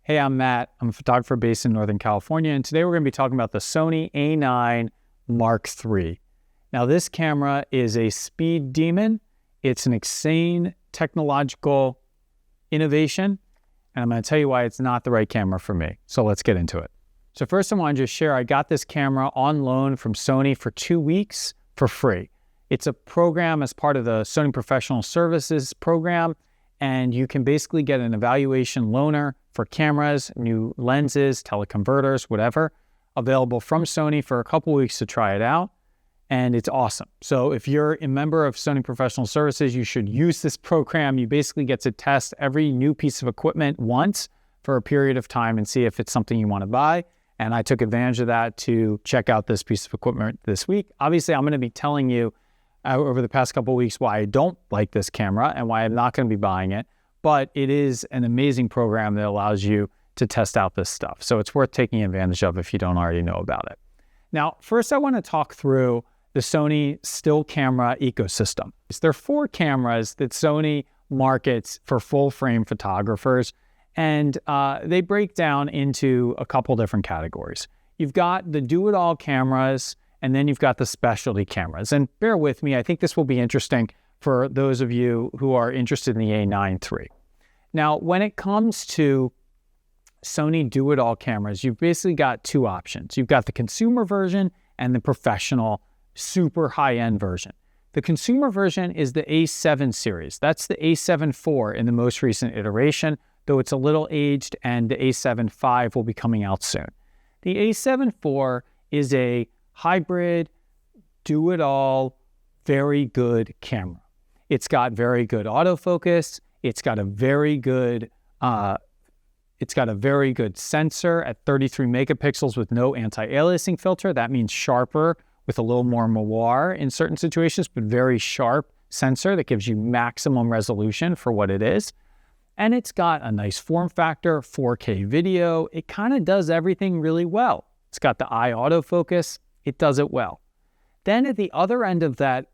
Hey, I'm Matt. I'm a photographer based in Northern California, and today we're going to be talking about the Sony A9 Mark III. Now, this camera is a speed demon. It's an insane technological innovation, and I'm going to tell you why it's not the right camera for me. So let's get into it. So first, I want to just share, I got this camera on loan from Sony for 2 weeks for free. It's a program as part of the Sony Professional Services program, and you can basically get an evaluation loaner for cameras, new lenses, teleconverters, whatever, available from Sony for a couple weeks to try it out, and it's awesome. So if you're a member of Sony Professional Services, you should use this program. You basically get to test every new piece of equipment once for a period of time and see if it's something you want to buy. And I took advantage of that to check out this piece of equipment this week. Obviously, I'm going to be telling you over the past couple of weeks why I don't like this camera and why I'm not going to be buying it. But it is an amazing program that allows you to test out this stuff. So it's worth taking advantage of if you don't already know about it. Now, first I want to talk through the Sony still camera ecosystem. There are 4 cameras that Sony markets for full frame photographers, and they break down into a couple different categories. You've got the do-it-all cameras, and then you've got the specialty cameras. And bear with me, I think this will be interesting for those of you who are interested in the A9 III. Now, when it comes to Sony do-it-all cameras, you've basically got 2 options. You've got the consumer version and the professional, super high-end version. The consumer version is the A7 series. That's the A7 IV in the most recent iteration, though it's a little aged, and the A7 V will be coming out soon. The A7 IV is a hybrid, do-it-all, very good camera. It's got very good autofocus. It's got a very good sensor at 33 megapixels with no anti-aliasing filter. That means sharper with a little more moire in certain situations, but very sharp sensor that gives you maximum resolution for what it is. And it's got a nice form factor, 4K video. It kind of does everything really well. It's got the eye autofocus. It does it well. Then at the other end of that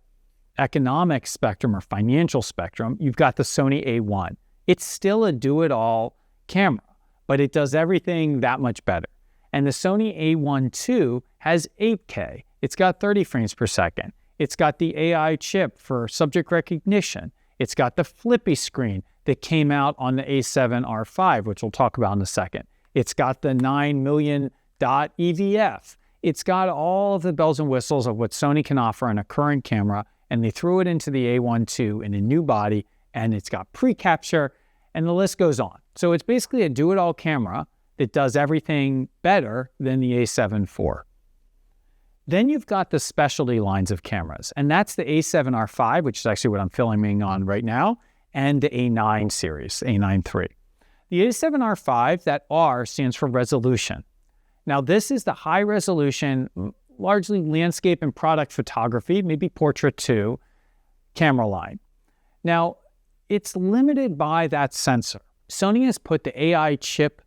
economic spectrum or financial spectrum, you've got the Sony A1. It's still a do-it-all camera, but it does everything that much better. And the Sony A1 II has 8K. It's got 30 frames per second. It's got the AI chip for subject recognition. It's got the flippy screen that came out on the A7R5, which we'll talk about in a second. It's got the 9 million dot EVF. It's got all of the bells and whistles of what Sony can offer in a current camera, and they threw it into the A1 II in a new body, and it's got pre-capture, and the list goes on. So it's basically a do-it-all camera that does everything better than the A7 IV. Then you've got the specialty lines of cameras, and that's the A7R5, which is actually what I'm filming on right now, and the A9 series, A9 III. The A7R5, that R stands for resolution. Now, this is the high resolution, largely landscape and product photography, maybe portrait too, camera line. Now, it's limited by that sensor. Sony has put the AI chip,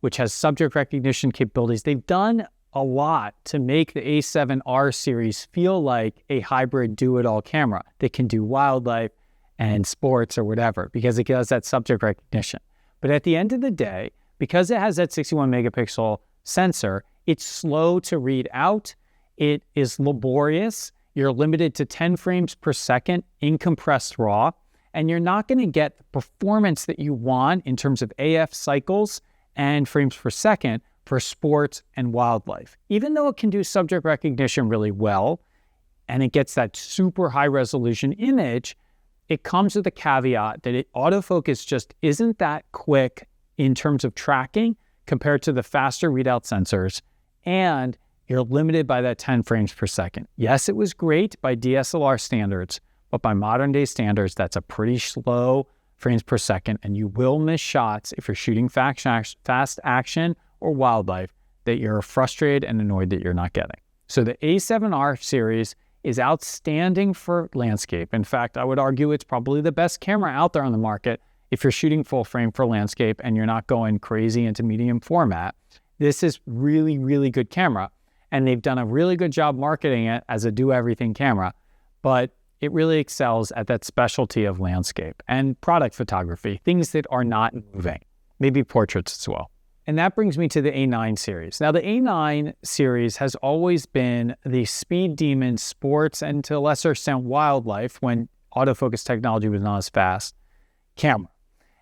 which has subject recognition capabilities. They've done a lot to make the A7R series feel like a hybrid do-it-all camera that can do wildlife and sports or whatever, because it does that subject recognition. But at the end of the day, because it has that 61 megapixel sensor, it's slow to read out. It is laborious. You're limited to 10 frames per second in compressed RAW, and you're not going to get the performance that you want in terms of AF cycles and frames per second for sports and wildlife. Even though it can do subject recognition really well, and it gets that super high resolution image, it comes with a caveat that autofocus just isn't that quick in terms of tracking compared to the faster readout sensors, and you're limited by that 10 frames per second. Yes, it was great by DSLR standards, but by modern day standards, that's a pretty slow frames per second, and you will miss shots if you're shooting fast action or wildlife that you're frustrated and annoyed that you're not getting. So the A7R series is outstanding for landscape. In fact, I would argue it's probably the best camera out there on the market if you're shooting full frame for landscape and you're not going crazy into medium format. This is really, really good camera, and they've done a really good job marketing it as a do-everything camera, but it really excels at that specialty of landscape and product photography, things that are not moving, maybe portraits as well. And that brings me to the A9 series. Now, the A9 series has always been the speed demon sports and to a lesser extent wildlife, when autofocus technology was not as fast, camera.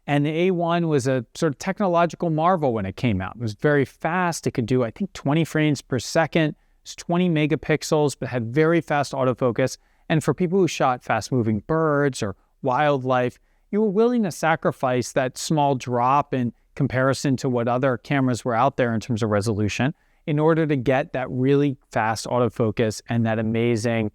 And the A1 was a sort of technological marvel when it came out. It was very fast. It could do, I think, 20 frames per second. It's 20 megapixels, but had very fast autofocus. And for people who shot fast-moving birds or wildlife, you were willing to sacrifice that small drop in comparison to what other cameras were out there in terms of resolution in order to get that really fast autofocus and that amazing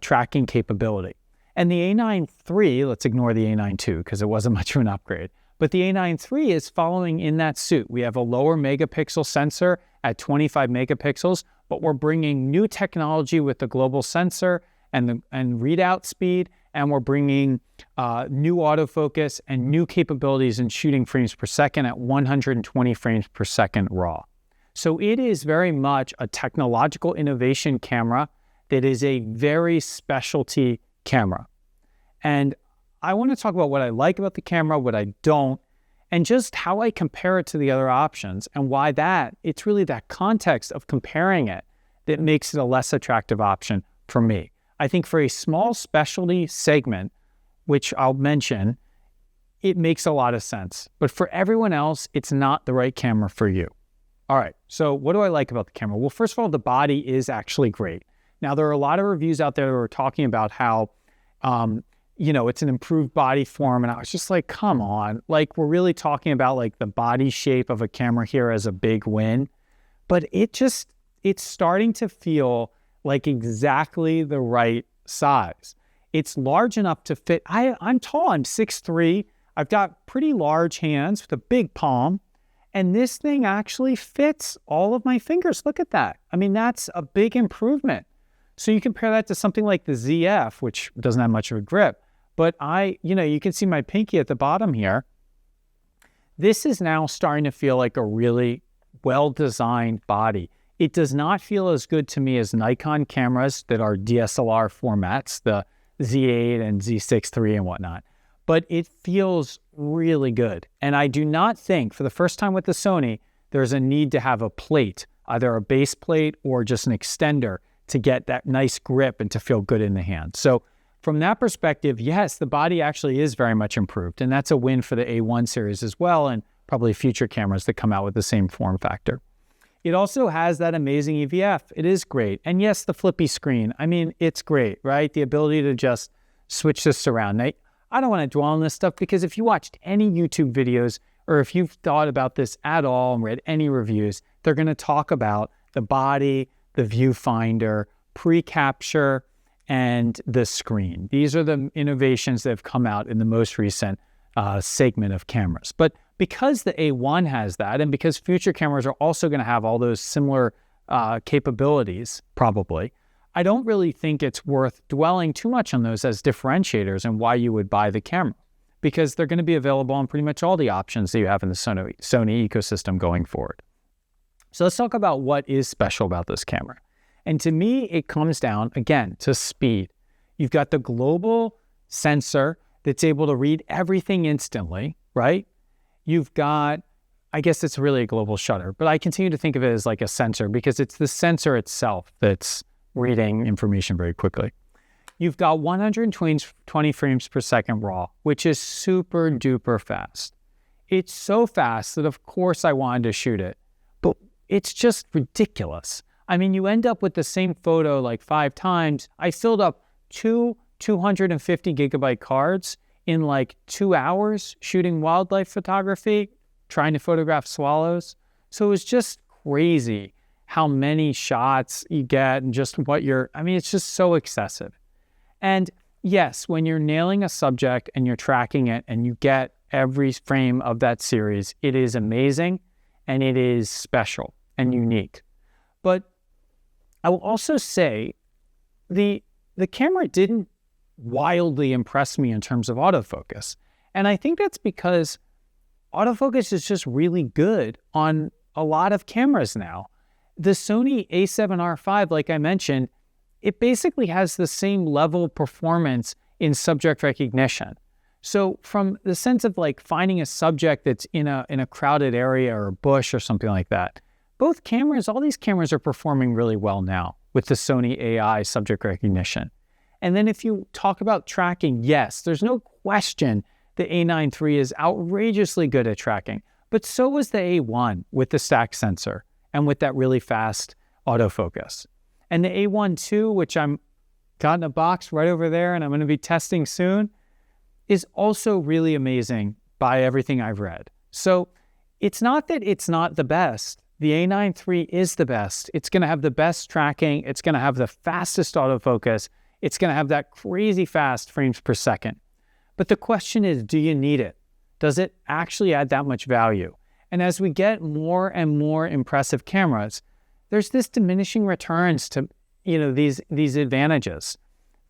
tracking capability. And the A9 III, let's ignore the A9 II because it wasn't much of an upgrade, but the A9 III is following in that suit. We have a lower megapixel sensor at 25 megapixels, but we're bringing new technology with the global sensor and readout speed, and we're bringing new autofocus and new capabilities in shooting frames per second at 120 frames per second raw. So it is very much a technological innovation camera that is a very specialty camera. And I want to talk about what I like about the camera, what I don't, and just how I compare it to the other options and why it's really that context of comparing it that makes it a less attractive option for me. I think for a small specialty segment, which I'll mention, it makes a lot of sense. But for everyone else, it's not the right camera for you. All right, so what do I like about the camera? Well, first of all, the body is actually great. Now, there are a lot of reviews out there that are talking about how, it's an improved body form. And I was just like, come on, like we're really talking about like the body shape of a camera here as a big win. But it's starting to feel like exactly the right size. It's large enough to fit. I'm tall, I'm 6'3". I've got pretty large hands with a big palm. And this thing actually fits all of my fingers. Look at that. I mean, that's a big improvement. So you compare that to something like the ZF, which doesn't have much of a grip. But you can see my pinky at the bottom here. This is now starting to feel like a really well-designed body. It does not feel as good to me as Nikon cameras that are DSLR formats, the Z8 and Z6 III and whatnot. But it feels really good. And I do not think, for the first time with the Sony, there's a need to have a plate, either a base plate or just an extender to get that nice grip and to feel good in the hand. So from that perspective, yes, the body actually is very much improved. And that's a win for the A1 series as well, and probably future cameras that come out with the same form factor. It also has that amazing EVF. It is great. And yes, the flippy screen. I mean, it's great, right? The ability to just switch this around. Now, I don't want to dwell on this stuff because if you watched any YouTube videos or if you've thought about this at all and read any reviews, they're going to talk about the body, the viewfinder, pre-capture, and the screen. These are the innovations that have come out in the most recent segment of cameras. But because the A1 has that, and because future cameras are also going to have all those similar capabilities, probably, I don't really think it's worth dwelling too much on those as differentiators and why you would buy the camera, because they're going to be available on pretty much all the options that you have in the Sony ecosystem going forward. So let's talk about what is special about this camera. And to me, it comes down, again, to speed. You've got the global sensor that's able to read everything instantly, right? You've got, I guess it's really a global shutter, but I continue to think of it as like a sensor because it's the sensor itself that's reading information very quickly. You've got 120 frames per second raw, which is super duper fast. It's so fast that of course I wanted to shoot it, but it's just ridiculous. I mean, you end up with the same photo like 5 times. I filled up 250 gigabyte cards in like 2 hours shooting wildlife photography, trying to photograph swallows. So it was just crazy how many shots you get and just it's just so excessive. And yes, when you're nailing a subject and you're tracking it and you get every frame of that series, it is amazing and it is special and unique. But I will also say the camera didn't wildly impress me in terms of autofocus. And I think that's because autofocus is just really good on a lot of cameras now. The Sony a7R5, like I mentioned, it basically has the same level of performance in subject recognition. So from the sense of like finding a subject that's in a crowded area or a bush or something like that, both cameras, all these cameras are performing really well now with the Sony AI subject recognition. And then if you talk about tracking, yes, there's no question the A9 III is outrageously good at tracking, but so was the A1 with the stack sensor and with that really fast autofocus. And the A1 II, which I'm got in a box right over there and I'm going to be testing soon, is also really amazing by everything I've read. So it's not that it's not the best. The A9 III is the best. It's going to have the best tracking. It's going to have the fastest autofocus. It's going to have that crazy fast frames per second. But the question is, do you need it? Does it actually add that much value? And as we get more and more impressive cameras, there's this diminishing returns to these advantages.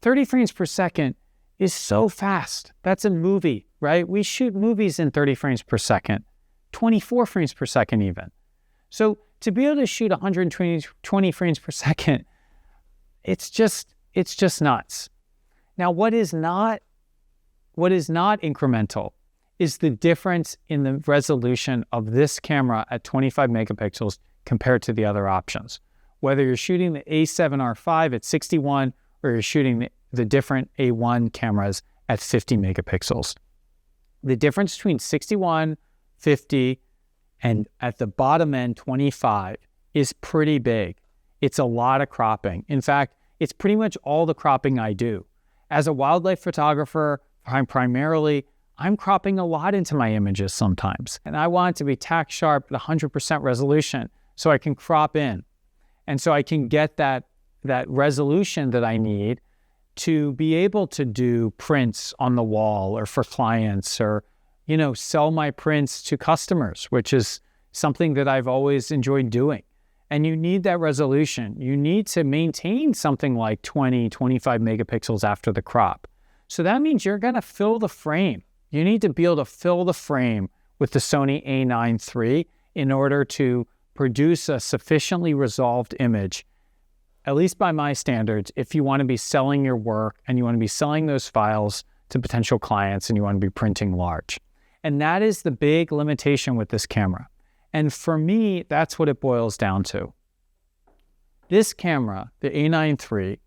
30 frames per second is so fast. That's a movie, right? We shoot movies in 30 frames per second, 24 frames per second even. So to be able to shoot 120 frames per second, it's just nuts. Now, what is not incremental is the difference in the resolution of this camera at 25 megapixels compared to the other options. Whether you're shooting the A7R5 at 61 or you're shooting the different A1 cameras at 50 megapixels. The difference between 61, 50, and at the bottom end, 25 is pretty big. It's a lot of cropping. In fact, it's pretty much all the cropping I do. As a wildlife photographer, I'm cropping a lot into my images sometimes. And I want it to be tack sharp at 100% resolution so I can crop in. And so I can get that resolution that I need to be able to do prints on the wall or for clients or, sell my prints to customers, which is something that I've always enjoyed doing. And you need that resolution. You need to maintain something like 20, 25 megapixels after the crop. So that means you're going to fill the frame. You need to be able to fill the frame with the Sony A9 III in order to produce a sufficiently resolved image, at least by my standards, if you want to be selling your work and you want to be selling those files to potential clients and you want to be printing large. And that is the big limitation with this camera. And for me, that's what it boils down to. This camera, the A9 III,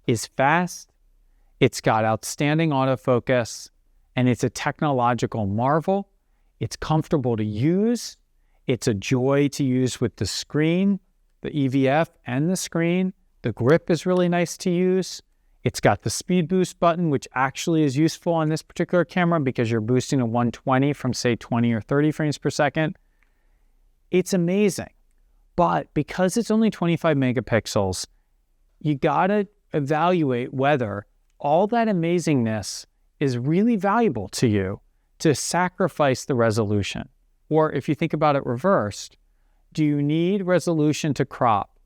is fast, it's got outstanding autofocus, and it's a technological marvel. It's comfortable to use. It's a joy to use with the screen, the EVF and the screen. The grip is really nice to use. It's got the speed boost button, which actually is useful on this particular camera because you're boosting to 120 from say 20 or 30 frames per second. It's amazing. But because it's only 25 megapixels, you gotta evaluate whether all that amazingness is really valuable to you to sacrifice the resolution. Or if you think about it reversed, do you need resolution to crop?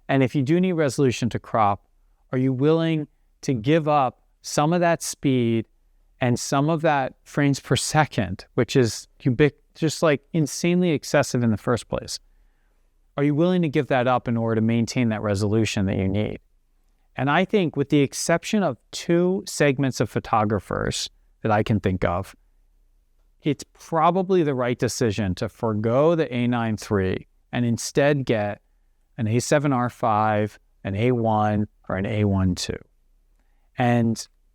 And if you do need resolution to crop, are you willing to give up some of that speed and some of that frames per second, which is just like insanely excessive in the first place? Are you willing to give that up in order to maintain that resolution that you need? And I think with the exception of two segments of photographers that I can think of, it's probably the right decision to forego the A9 III and instead get an A7R5, an A1, or an A1 II,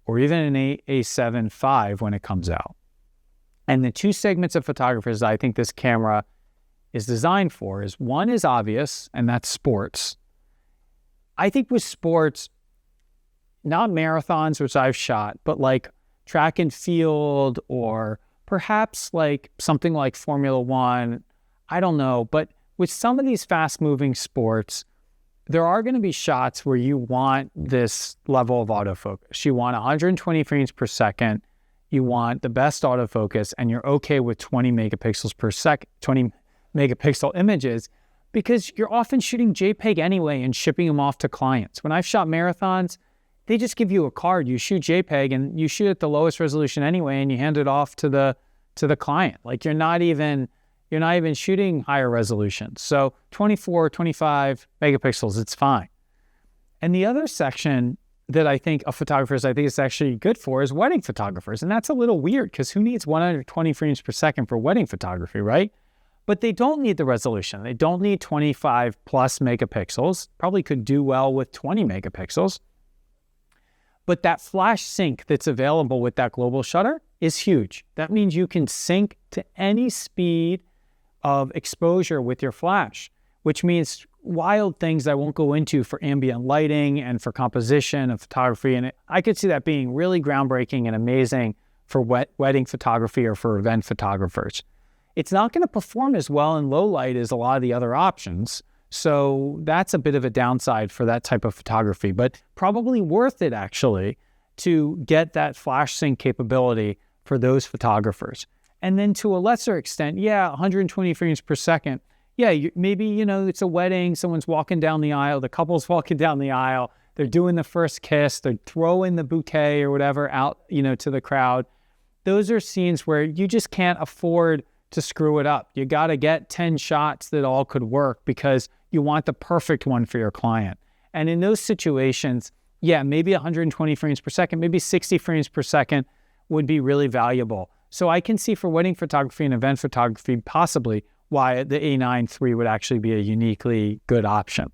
or even an A7 V when it comes out. And the two segments of photographers I think this camera is designed for is one is obvious, and that's sports. I think with sports, not marathons, which I've shot, but like track and field or perhaps like something like Formula One, I don't know. But with some of these fast-moving sports, there are going to be shots where you want this level of autofocus. You want 120 frames per second. You want the best autofocus, and you're okay with 20 megapixels per second, 20 megapixel images, because you're often shooting JPEG anyway and shipping them off to clients. When I've shot marathons, they just give you a card. You shoot JPEG and you shoot at the lowest resolution anyway, and you hand it off to the client. Like you're not even shooting higher resolution. So 24, 25 megapixels, it's fine. And the other section that I think of photographers, I think it's actually good for is wedding photographers. And that's a little weird because who needs 120 frames per second for wedding photography, right? But they don't need the resolution. They don't need 25 plus megapixels. Probably could do well with 20 megapixels. But that flash sync that's available with that global shutter is huge. That means you can sync to any speed of exposure with your flash, which means wild things I won't go into for ambient lighting and for composition of photography. And I could see that being really groundbreaking and amazing for wedding photography or for event photographers. It's not going to perform as well in low light as a lot of the other options. So that's a bit of a downside for that type of photography, but probably worth it actually to get that flash sync capability for those photographers. And then to a lesser extent, 120 frames per second. Maybe, it's a wedding, someone's walking down the aisle, the couple's walking down the aisle, they're doing the first kiss, they're throwing the bouquet or whatever out, to the crowd. Those are scenes where you just can't afford to screw it up. You got to get 10 shots that all could work because you want the perfect one for your client. And in those situations, maybe 120 frames per second, maybe 60 frames per second would be really valuable. So I can see for wedding photography and event photography possibly why the A9 III would actually be a uniquely good option.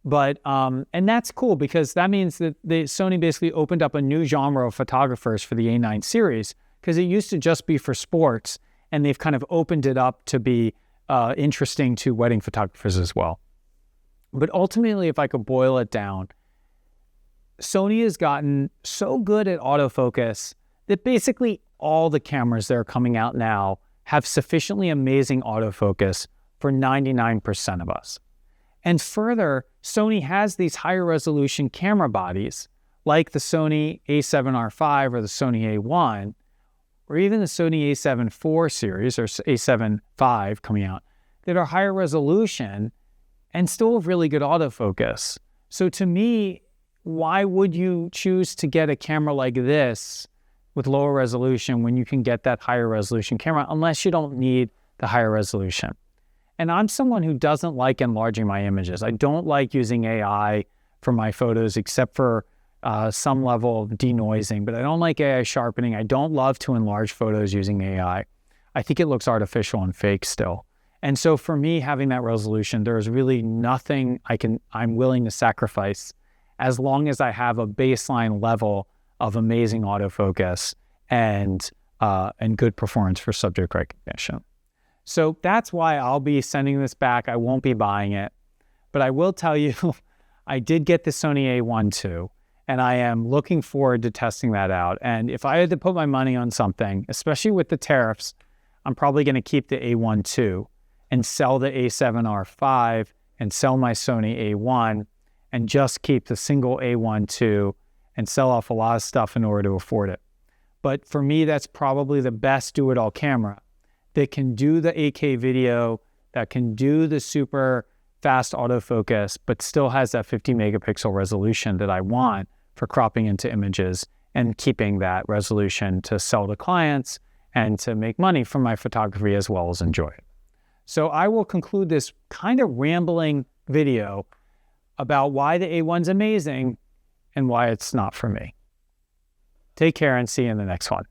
But, and that's cool because that means that Sony basically opened up a new genre of photographers for the A9 series because it used to just be for sports, and they've kind of opened it up to be interesting to wedding photographers as well. But ultimately, if I could boil it down, Sony has gotten so good at autofocus that basically all the cameras that are coming out now have sufficiently amazing autofocus for 99% of us. And further, Sony has these higher resolution camera bodies like the Sony a7R5 or the Sony a1, or even the Sony a7 IV series or a7 V coming out that are higher resolution and still have really good autofocus. So to me, why would you choose to get a camera like this with lower resolution when you can get that higher resolution camera unless you don't need the higher resolution? And I'm someone who doesn't like enlarging my images. I don't like using AI for my photos except for some level of denoising, but I don't like AI sharpening. I don't love to enlarge photos using AI. I think it looks artificial and fake still. And so for me, having that resolution, there's really nothing I'm willing to sacrifice as long as I have a baseline level of amazing autofocus and good performance for subject recognition. So that's why I'll be sending this back. I won't be buying it, but I will tell you, I did get the Sony a1 II, and I am looking forward to testing that out. And if I had to put my money on something, especially with the tariffs, I'm probably going to keep the a1 II and sell the a7R5 and sell my Sony a1 and just keep the single a1 II and sell off a lot of stuff in order to afford it. But for me, that's probably the best do-it-all camera that can do the 8K video, that can do the super fast autofocus, but still has that 50 megapixel resolution that I want for cropping into images and keeping that resolution to sell to clients and to make money from my photography as well as enjoy it. So I will conclude this kind of rambling video about why the A1's amazing and why it's not for me. Take care and see you in the next one.